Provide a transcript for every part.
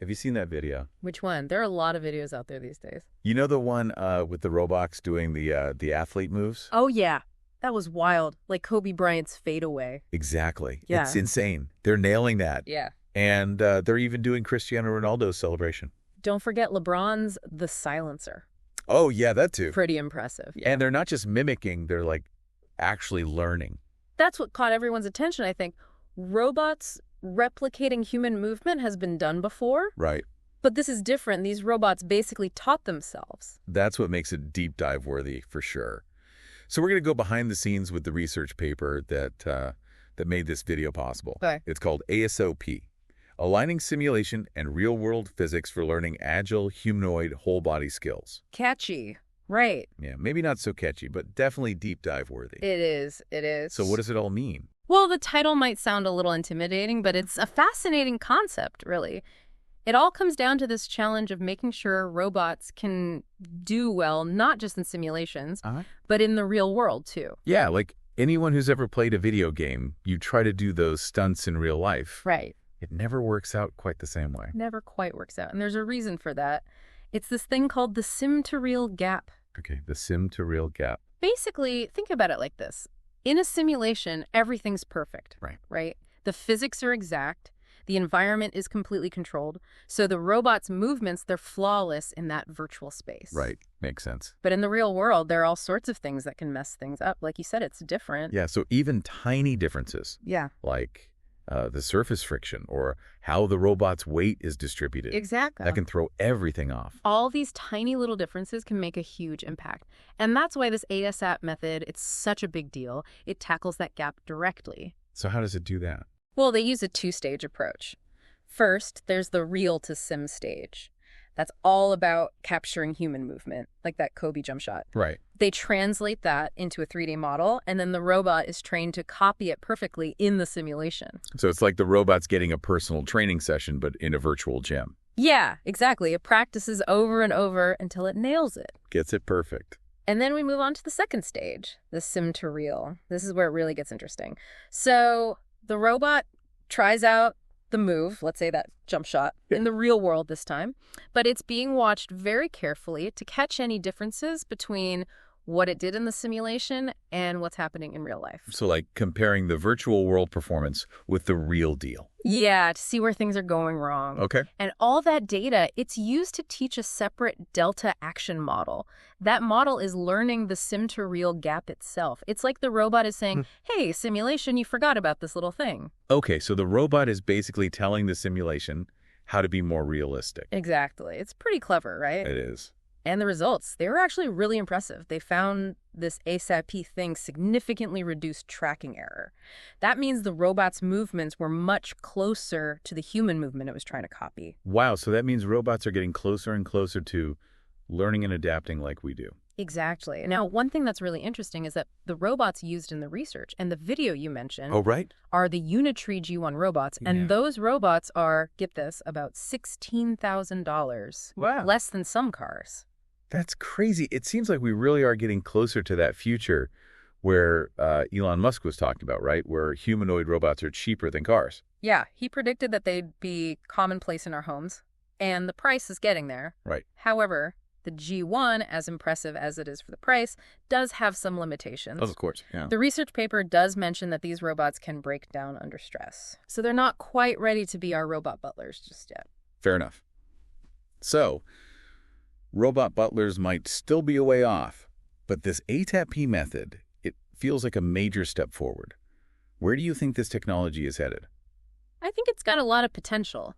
Have you seen that video? Which one? There are a lot of videos out there these days. You know the one with the robots doing the athlete moves? Oh, yeah. That was wild. Like Kobe Bryant's fadeaway. Exactly. Yeah. It's insane. They're nailing that. Yeah. And they're even doing Cristiano Ronaldo's celebration. Don't forget LeBron's The Silencer. Oh, yeah, that too. Pretty impressive. Yeah. And they're not just mimicking, they're like actually learning. That's what caught everyone's attention, I think. Robots replicating human movement has been done before. Right. But this is different. These robots basically taught themselves. That's what makes it deep dive worthy for sure. So we're going to go behind the scenes with the research paper that made this video possible. Okay. It's called ASOP, Aligning Simulation and Real-World Physics for Learning Agile Humanoid Whole Body Skills. Catchy. Right. Yeah, maybe not so catchy, but definitely deep dive worthy. It is. It is. So what does it all mean? Well, the title might sound a little intimidating, but it's a fascinating concept, really. It all comes down to this challenge of making sure robots can do well, not just in simulations, but in the real world, too. Yeah, like anyone who's ever played a video game, you try to do those stunts in real life. Right. It never works out quite the same way. Never quite works out. And there's a reason for that. It's this thing called the sim-to-real gap. Okay, the sim-to-real gap. Basically, think about it like this. In a simulation, everything's perfect. Right? The physics are exact. The environment is completely controlled. So the robot's movements, they're flawless in that virtual space. Right. Makes sense. But in the real world, there are all sorts of things that can mess things up. Like you said, it's different. Yeah, so even tiny differences. Yeah. Like the surface friction or how the robot's weight is distributed. Exactly. That can throw everything off. All these tiny little differences can make a huge impact. And that's why this ASAP method, it's such a big deal. It tackles that gap directly. So how does it do that? Well, they use a two-stage approach. First, there's the real-to-sim stage. That's all about capturing human movement, like that Kobe jump shot. Right. They translate that into a 3D model, and then the robot is trained to copy it perfectly in the simulation. So it's like the robot's getting a personal training session, but in a virtual gym. Yeah, exactly. It practices over and over until it nails it. Gets it perfect. And then we move on to the second stage, the sim-to-real. This is where it really gets interesting. So the robot tries out the move, let's say that jump shot, in the real world this time, but it's being watched very carefully to catch any differences between what it did in the simulation and what's happening in real life. So like comparing the virtual world performance with the real deal. Yeah, to see where things are going wrong. Okay. And all that data, it's used to teach a separate delta action model. That model is learning the sim-to-real gap itself. It's like the robot is saying, hey, simulation, you forgot about this little thing. Okay, so the robot is basically telling the simulation how to be more realistic. Exactly. It's pretty clever, right? It is. And the results, they were actually really impressive. They found this ASAP thing significantly reduced tracking error. That means the robot's movements were much closer to the human movement it was trying to copy. Wow, so that means robots are getting closer and closer to learning and adapting like we do. Exactly. Now, one thing that's really interesting is that the robots used in the research and the video you mentioned are the Unitree G1 robots. And those robots are, get this, about $16,000. Wow. Less than some cars. That's crazy. It seems like we really are getting closer to that future where Elon Musk was talking about, right? Where humanoid robots are cheaper than cars. Yeah, he predicted that they'd be commonplace in our homes. And the price is getting there. Right. However, the G1, as impressive as it is for the price, does have some limitations. Of course, yeah. The research paper does mention that these robots can break down under stress. So they're not quite ready to be our robot butlers just yet. Fair enough. So, robot butlers might still be a way off, but this ATAP method, it feels like a major step forward. Where do you think this technology is headed? I think it's got a lot of potential.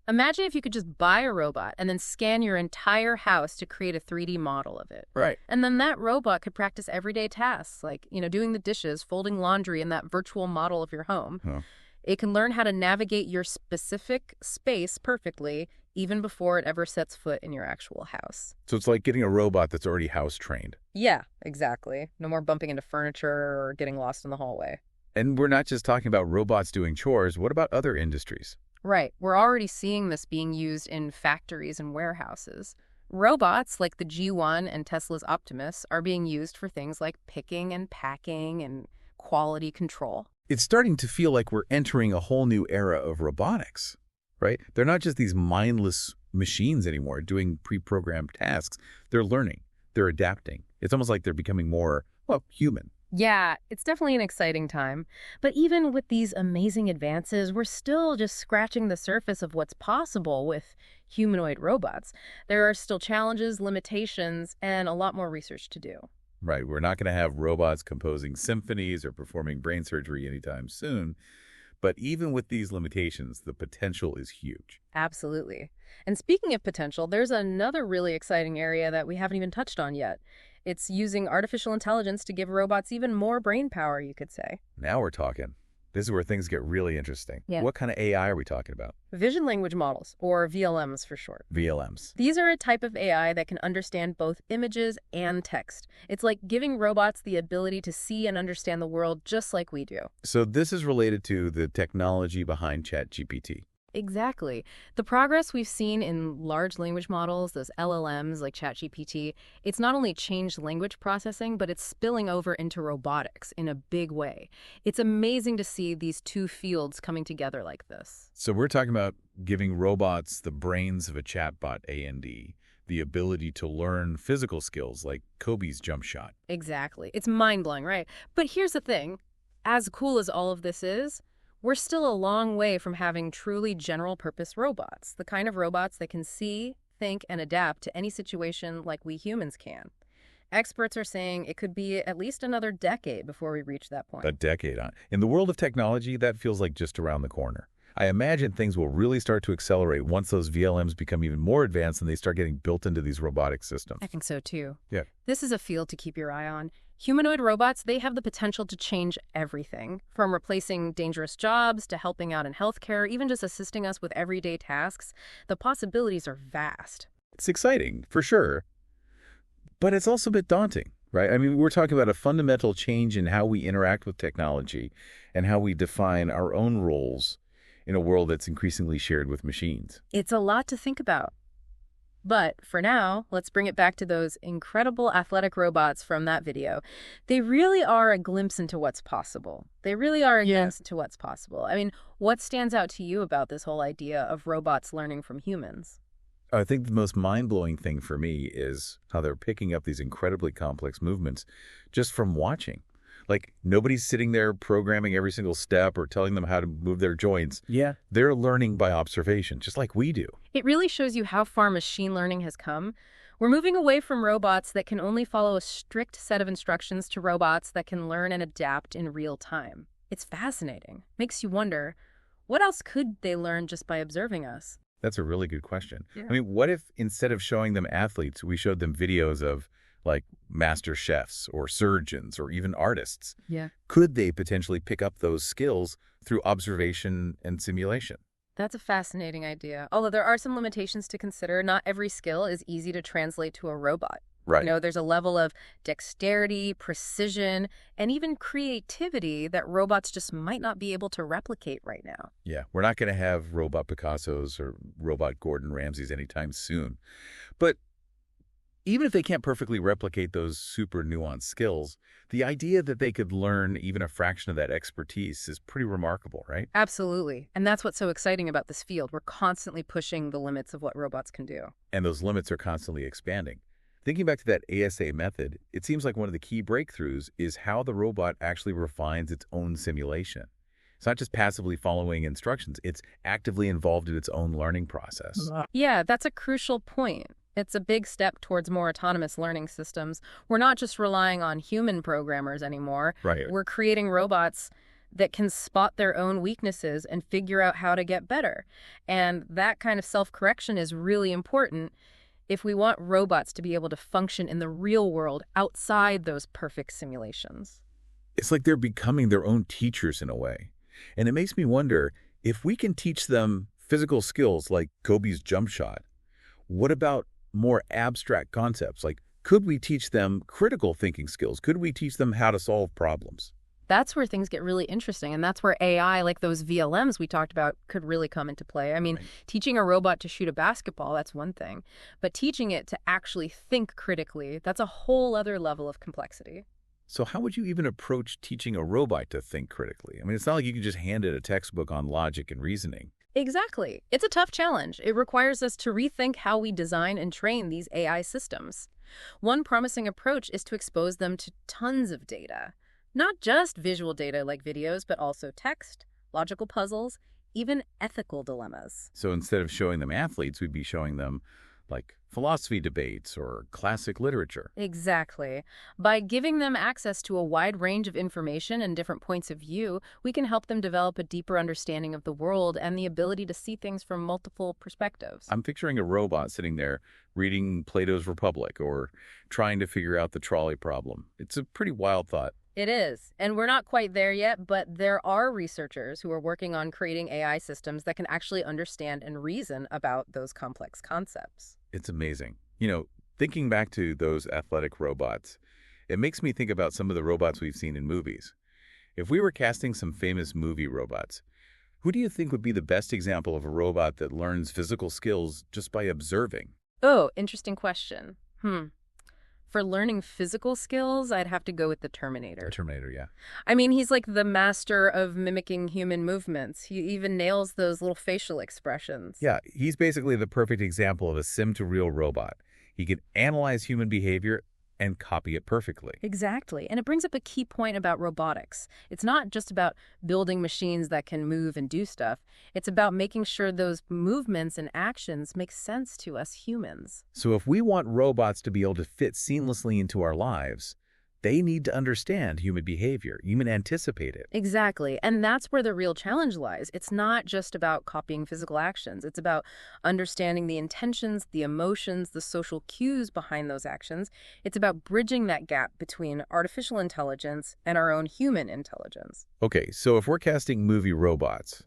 Imagine if you could just buy a robot and then scan your entire house to create a 3D model of it. Right. And then that robot could practice everyday tasks like, doing the dishes, folding laundry in that virtual model of your home. Huh. It can learn how to navigate your specific space perfectly even before it ever sets foot in your actual house. So it's like getting a robot that's already house trained. Yeah, exactly. No more bumping into furniture or getting lost in the hallway. And we're not just talking about robots doing chores. What about other industries? Right. We're already seeing this being used in factories and warehouses. Robots like the G1 and Tesla's Optimus are being used for things like picking and packing and quality control. It's starting to feel like we're entering a whole new era of robotics, right? They're not just these mindless machines anymore doing pre-programmed tasks. They're learning. They're adapting. It's almost like they're becoming more, well, human. Yeah, it's definitely an exciting time. But even with these amazing advances, we're still just scratching the surface of what's possible with humanoid robots. There are still challenges, limitations, and a lot more research to do. Right. We're not going to have robots composing symphonies or performing brain surgery anytime soon. But even with these limitations, the potential is huge. Absolutely. And speaking of potential, there's another really exciting area that we haven't even touched on yet. It's using artificial intelligence to give robots even more brain power, you could say. Now we're talking. This is where things get really interesting. Yeah. What kind of AI are we talking about? Vision language models, or VLMs for short. VLMs. These are a type of AI that can understand both images and text. It's like giving robots the ability to see and understand the world just like we do. So this is related to the technology behind ChatGPT. Exactly. The progress we've seen in large language models, those LLMs like ChatGPT, it's not only changed language processing, but it's spilling over into robotics in a big way. It's amazing to see these two fields coming together like this. So we're talking about giving robots the brains of a chatbot A&D, the ability to learn physical skills like Kobe's jump shot. Exactly. It's mind-blowing, right? But here's the thing. As cool as all of this is, we're still a long way from having truly general-purpose robots, the kind of robots that can see, think, and adapt to any situation like we humans can. Experts are saying it could be at least another decade before we reach that point. A decade on. In the world of technology, that feels like just around the corner. I imagine things will really start to accelerate once those VLMs become even more advanced and they start getting built into these robotic systems. I think so, too. Yeah. This is a field to keep your eye on. Humanoid robots, they have the potential to change everything, from replacing dangerous jobs to helping out in healthcare, even just assisting us with everyday tasks. The possibilities are vast. It's exciting, for sure, but it's also a bit daunting, right? I mean, we're talking about a fundamental change in how we interact with technology and how we define our own roles in a world that's increasingly shared with machines. It's a lot to think about. But for now, let's bring it back to those incredible athletic robots from that video. They really are a glimpse into what's possible. They really are a glimpse into what's possible. I mean, what stands out to you about this whole idea of robots learning from humans? I think the most mind-blowing thing for me is how they're picking up these incredibly complex movements just from watching. Like, nobody's sitting there programming every single step or telling them how to move their joints. Yeah. They're learning by observation, just like we do. It really shows you how far machine learning has come. We're moving away from robots that can only follow a strict set of instructions to robots that can learn and adapt in real time. It's fascinating. Makes you wonder, what else could they learn just by observing us? That's a really good question. Yeah. I mean, what if instead of showing them athletes, we showed them videos of like master chefs or surgeons or even artists? Yeah. Could they potentially pick up those skills through observation and simulation? That's a fascinating idea. Although there are some limitations to consider, not every skill is easy to translate to a robot. Right. You know, there's a level of dexterity, precision, and even creativity that robots just might not be able to replicate right now. Yeah, we're not going to have robot Picassos or robot Gordon Ramsays anytime soon. But even if they can't perfectly replicate those super nuanced skills, the idea that they could learn even a fraction of that expertise is pretty remarkable, right? Absolutely. And that's what's so exciting about this field. We're constantly pushing the limits of what robots can do. And those limits are constantly expanding. Thinking back to that ASA method, it seems like one of the key breakthroughs is how the robot actually refines its own simulation. It's not just passively following instructions, it's actively involved in its own learning process. Yeah, that's a crucial point. It's a big step towards more autonomous learning systems. We're not just relying on human programmers anymore. Right. We're creating robots that can spot their own weaknesses and figure out how to get better. And that kind of self-correction is really important if we want robots to be able to function in the real world outside those perfect simulations. It's like they're becoming their own teachers in a way. And it makes me wonder, if we can teach them physical skills like Kobe's jump shot, what about more abstract concepts? Like, could we teach them critical thinking skills? Could we teach them how to solve problems? That's where things get really interesting, and that's where AI, like those VLMs we talked about, could really come into play. I mean, teaching a robot to shoot a basketball, that's one thing. But teaching it to actually think critically, that's a whole other level of complexity. So how would you even approach teaching a robot to think critically? I mean, it's not like you can just hand it a textbook on logic and reasoning. Exactly. It's a tough challenge. It requires us to rethink how we design and train these AI systems. One promising approach is to expose them to tons of data. Not just visual data like videos, but also text, logical puzzles, even ethical dilemmas. So instead of showing them athletes, we'd be showing them like philosophy debates or classic literature. Exactly. By giving them access to a wide range of information and different points of view, we can help them develop a deeper understanding of the world and the ability to see things from multiple perspectives. I'm picturing a robot sitting there reading Plato's Republic or trying to figure out the trolley problem. It's a pretty wild thought. It is. And we're not quite there yet, but there are researchers who are working on creating AI systems that can actually understand and reason about those complex concepts. It's amazing. Thinking back to those athletic robots, it makes me think about some of the robots we've seen in movies. If we were casting some famous movie robots, who do you think would be the best example of a robot that learns physical skills just by observing? Oh, interesting question. For learning physical skills, I'd have to go with the Terminator. The Terminator, yeah. I mean, he's like the master of mimicking human movements. He even nails those little facial expressions. Yeah, he's basically the perfect example of a sim-to-real robot. He can analyze human behavior and copy it perfectly. Exactly. And it brings up a key point about robotics. It's not just about building machines that can move and do stuff. It's about making sure those movements and actions make sense to us humans. So if we want robots to be able to fit seamlessly into our lives, they need to understand human behavior, even anticipate it. Exactly. And that's where the real challenge lies. It's not just about copying physical actions. It's about understanding the intentions, the emotions, the social cues behind those actions. It's about bridging that gap between artificial intelligence and our own human intelligence. Okay, so if we're casting movie robots,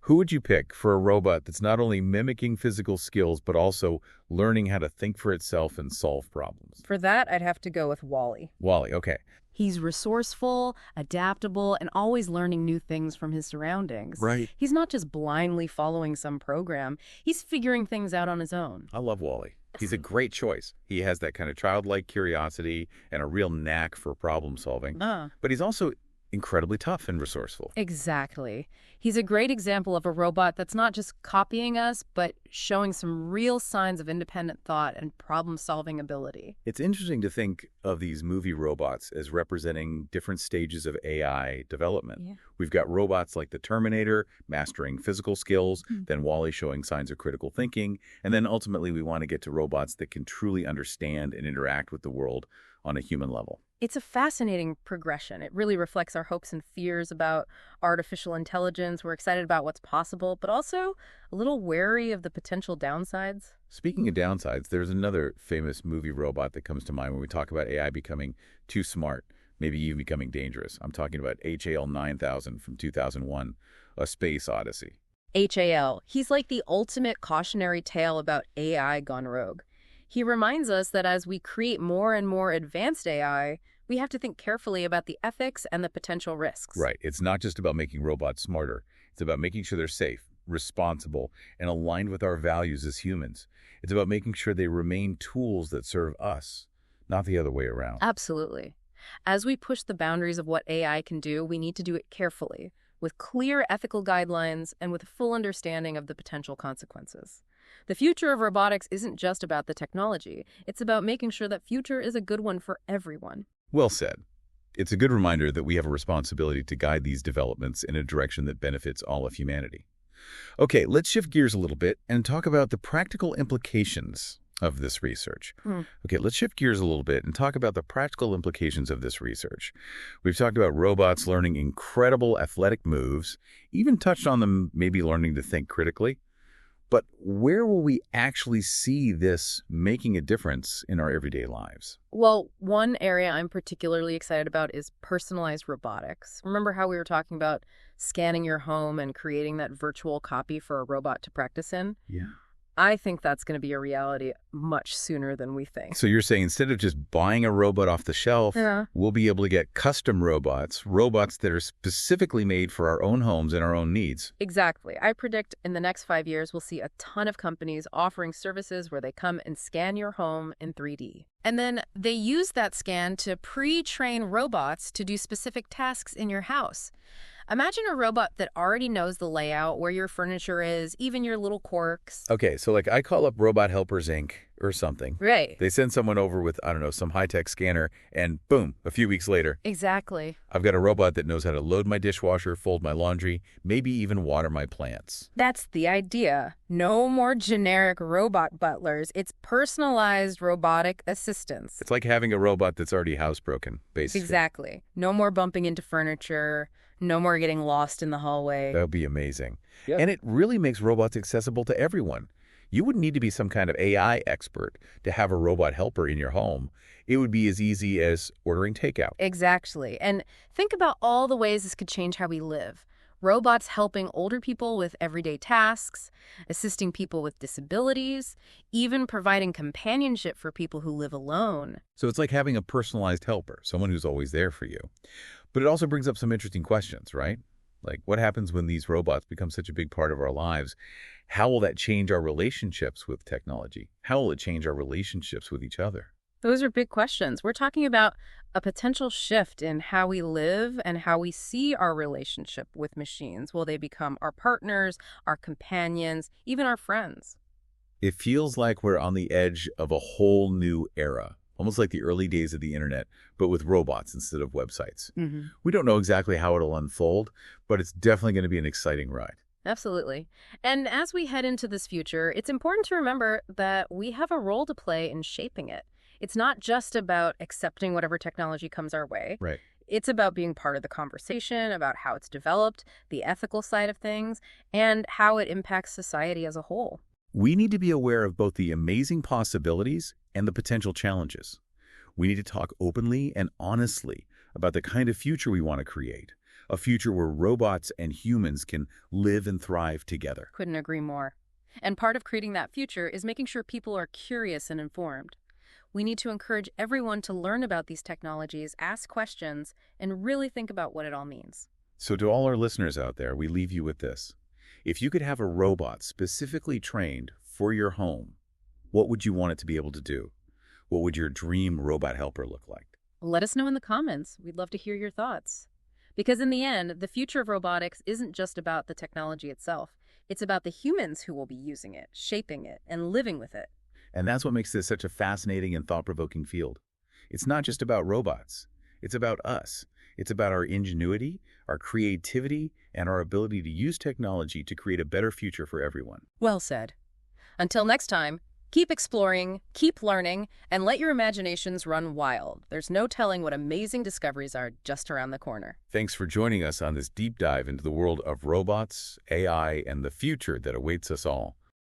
who would you pick for a robot that's not only mimicking physical skills, but also learning how to think for itself and solve problems? For that, I'd have to go with Wall-E. Wall-E, okay. He's resourceful, adaptable, and always learning new things from his surroundings. Right. He's not just blindly following some program. He's figuring things out on his own. I love Wall-E. He's a great choice. He has that kind of childlike curiosity and a real knack for problem solving. But he's also incredibly tough and resourceful. Exactly. He's a great example of a robot that's not just copying us, but showing some real signs of independent thought and problem-solving ability. It's interesting to think of these movie robots as representing different stages of AI development. Yeah. We've got robots like the Terminator mastering physical skills, then Wall-E showing signs of critical thinking, and then ultimately we want to get to robots that can truly understand and interact with the world on a human level. It's a fascinating progression. It really reflects our hopes and fears about artificial intelligence. We're excited about what's possible, but also a little wary of the potential downsides. Speaking of downsides, there's another famous movie robot that comes to mind when we talk about AI becoming too smart, maybe even becoming dangerous. I'm talking about HAL 9000 from 2001, A Space Odyssey. HAL. He's like the ultimate cautionary tale about AI gone rogue. He reminds us that as we create more and more advanced AI, we have to think carefully about the ethics and the potential risks. Right. It's not just about making robots smarter. It's about making sure they're safe, responsible, and aligned with our values as humans. It's about making sure they remain tools that serve us, not the other way around. Absolutely. As we push the boundaries of what AI can do, we need to do it carefully, with clear ethical guidelines and with a full understanding of the potential consequences. The future of robotics isn't just about the technology. It's about making sure that future is a good one for everyone. Well said. It's a good reminder that we have a responsibility to guide these developments in a direction that benefits all of humanity. Okay, let's shift gears a little bit and talk about the practical implications of this research. Okay, let's shift gears a little bit and talk about the practical implications of this research. We've talked about robots learning incredible athletic moves, even touched on them maybe learning to think critically. But where will we actually see this making a difference in our everyday lives? Well, one area I'm particularly excited about is personalized robotics. Remember how we were talking about scanning your home and creating that virtual copy for a robot to practice in? Yeah. I think that's going to be a reality much sooner than we think. So you're saying instead of just buying a robot off the shelf, we'll be able to get custom robots that are specifically made for our own homes and our own needs. Exactly. I predict in the next 5 years, we'll see a ton of companies offering services where they come and scan your home in 3D. And then they use that scan to pre-train robots to do specific tasks in your house. Imagine a robot that already knows the layout, where your furniture is, even your little quirks. Okay, so like I call up Robot Helpers Inc. or something. Right. They send someone over with, I don't know, some high-tech scanner, and boom, a few weeks later, Exactly. I've got a robot that knows how to load my dishwasher, fold my laundry, maybe even water my plants. That's the idea. No more generic robot butlers. It's personalized robotic assistants. It's like having a robot that's already housebroken, basically. Exactly. No more bumping into furniture. No more getting lost in the hallway. That would be amazing. Yeah. And it really makes robots accessible to everyone. You wouldn't need to be some kind of AI expert to have a robot helper in your home. It would be as easy as ordering takeout. Exactly. And think about all the ways this could change how we live. Robots helping older people with everyday tasks, assisting people with disabilities, even providing companionship for people who live alone. So it's like having a personalized helper, someone who's always there for you. But it also brings up some interesting questions, right? Like, what happens when these robots become such a big part of our lives? How will that change our relationships with technology? How will it change our relationships with each other? Those are big questions. We're talking about a potential shift in how we live and how we see our relationship with machines. Will they become our partners, our companions, even our friends? It feels like we're on the edge of a whole new era, almost like the early days of the internet, but with robots instead of websites. We don't know exactly how it'll unfold, but it's definitely going to be an exciting ride. Absolutely. And as we head into this future, it's important to remember that we have a role to play in shaping it. It's not just about accepting whatever technology comes our way. Right. It's about being part of the conversation, about how it's developed, the ethical side of things, and how it impacts society as a whole. We need to be aware of both the amazing possibilities and the potential challenges. We need to talk openly and honestly about the kind of future we want to create, a future where robots and humans can live and thrive together. Couldn't agree more. And part of creating that future is making sure people are curious and informed. We need to encourage everyone to learn about these technologies, ask questions, and really think about what it all means. So to all our listeners out there, we leave you with this. If you could have a robot specifically trained for your home, what would you want it to be able to do? What would your dream robot helper look like? Let us know in the comments. We'd love to hear your thoughts. Because in the end, the future of robotics isn't just about the technology itself. It's about the humans who will be using it, shaping it, and living with it. And that's what makes this such a fascinating and thought-provoking field. It's not just about robots. It's about us. It's about our ingenuity, our creativity, and our ability to use technology to create a better future for everyone. Well said. Until next time, keep exploring, keep learning, and let your imaginations run wild. There's no telling what amazing discoveries are just around the corner. Thanks for joining us on this deep dive into the world of robots, AI, and the future that awaits us all.